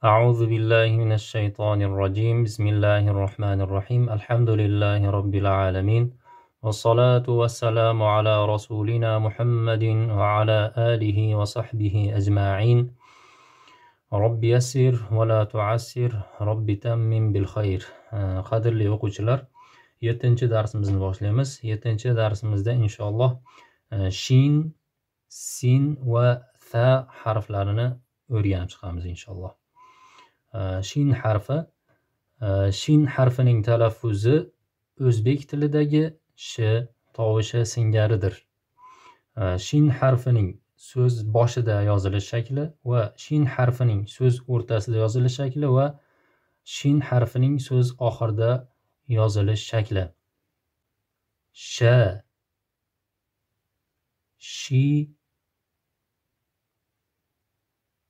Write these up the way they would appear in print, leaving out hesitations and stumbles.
أعوذ بالله من الشيطان الرجيم بسم الله الرحمن الرحيم الحمد لله رب العالمين والصلاة والسلام على رسولنا محمد وعلى آله وصحبه أجمعين رب يسر ولا تعسر رب تمم بالخير qadrli o'quvchilar 7-chi darsimizni boshlaymiz. 7-chi darsimizda inshaalloh shin, sin va tha harflarini o'rganib chiqamiz inshaalloh. Shin harfi. Shin harfining talaffuzi o'zbek tilidagi sh tovushi singaridir. Shin harfining so'z boshida yozilish shakli va shin harfining so'z o'rtasida yozilish shakli va shin harfining so'z oxirida yozilish shakli. Sha, shi,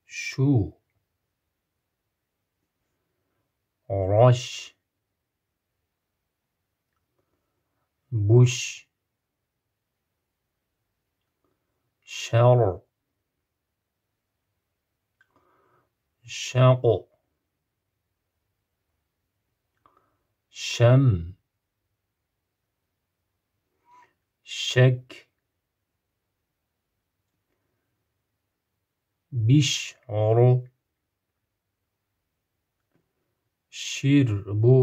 shu, rosh, bush, shar, shaq, sham, shak, bish'ur, shirbu,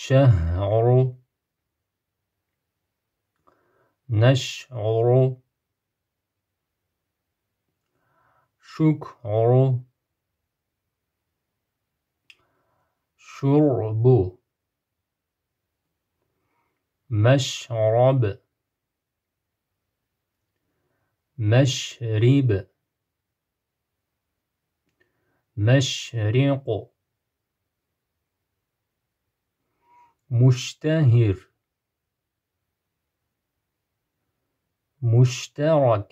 shahru, nash'uru, shukru, shurbu, mashrab, mashrib, mashriq, mushtahir, mushtarak,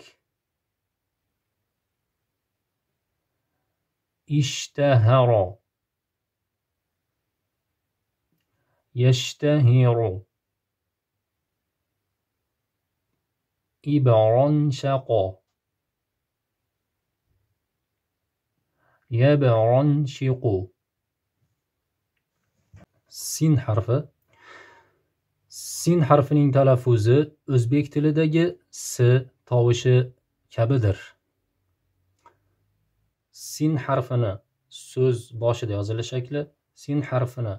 ishtahara, yashtahiru, ibranshaqo, yabranshiqu. Sin harfi. Sin harfining talaffuzi o'zbek tilidagi s tovushi kabidir. Sin harfini so'z boshida yozilish shakli, sin harfini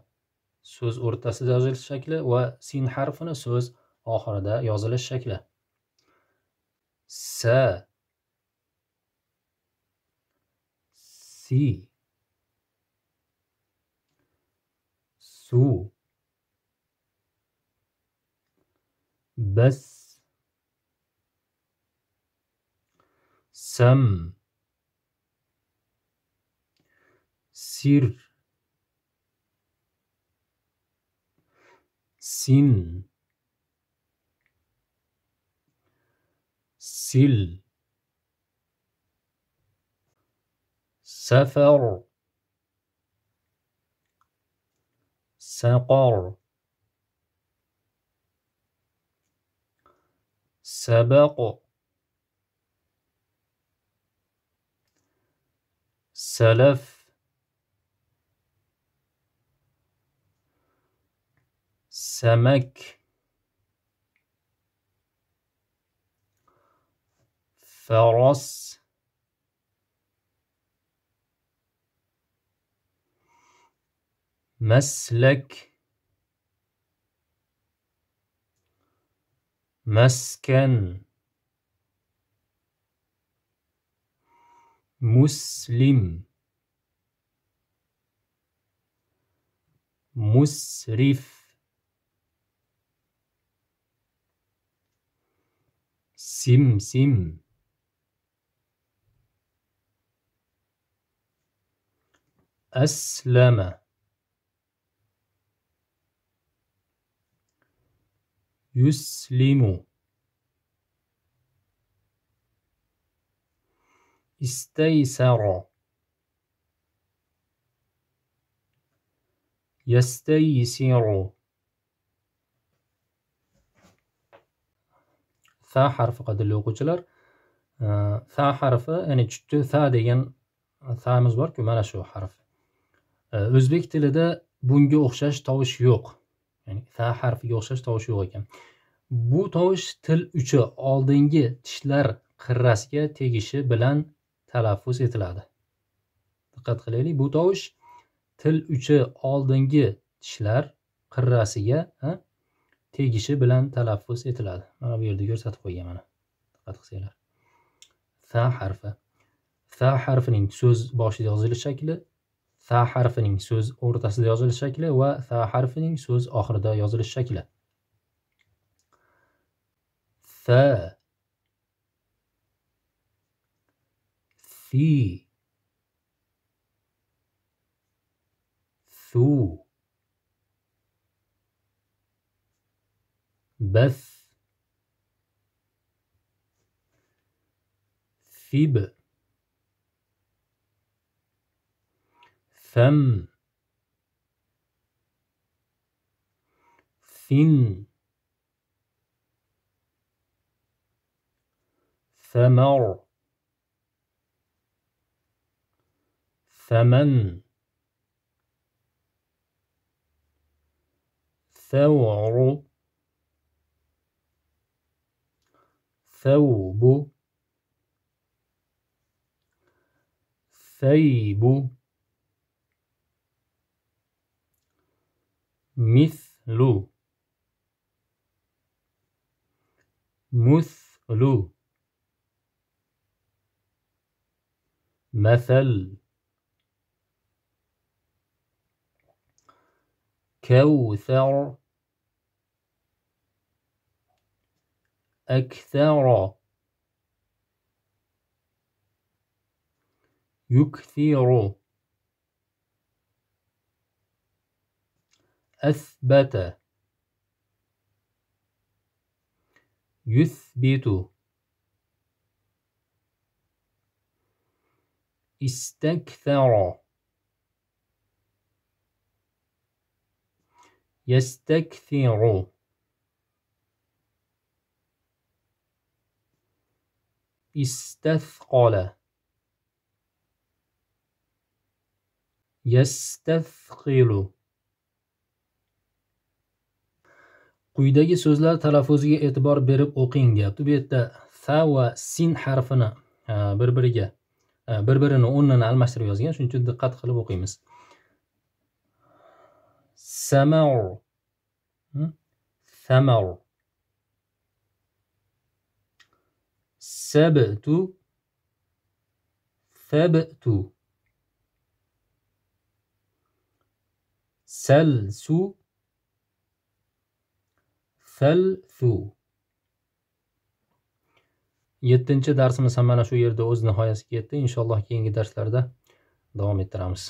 so'z o'rtasida yozilish shakli va sin harfini so'z oxirida yozilish shakli. Sa, si, su, bas, sam, sir, sin, sil, safar, saqar, sabaq, salaf, samak, faras, maslak, maskan, muslim, musrif, simsim, aslama, yuslimu, istaysara, yastaysiru. Fa harfi qadrli o'quvchilar. Fa harfi, ya'ni chutdi fa degan famiz bor-ku, mana shu harf. O'zbek tilida bunga o'xshash tovush yo'q. Ya'ni fa harfiga o'xshash tovush yo'q ekan. Bu tovush til uchi oldingi tishlar qirrasiga tegishi bilan talaffuz etiladi. Diqqat qilaylik, bu tovush til uchi oldingi tishlar qirrasiga tegishi bilan talaffuz etiladi. Mana bu yerda ko'rsatib qo'ygan mana. Diqqat qilsanglar. Fa harfi. Fa harfining so'z boshida yozilish shakli, fa harfining so'z o'rtasida yozilish shakli va fa harfining so'z oxirida yozilish shakli. Fa, fi, thu, bath, fib, fam, fin, ثمر، ثمن، ثور، ثوب، ثيب، مثل، مثل، مثل، كوثر، أكثر، يكثر، أثبت، يثبت، استكثر، يستكثر، استثقل، يستثقل. Quyidagi so'zlar talaffuziga e'tibor berib o'qing deyapti. Bu yerda fa va sin harfini bir-birini o'rnini almashtirib yozgan. Shuning uchun diqqat qilib o'qiymiz. Samar, samar, sabtu, sabtu, salsu, salsu. 7-darsimiz ham mana shu yerda o'z nihoyasiga yetdi. Inshaalloh keyingi darslarda davom ettiramiz.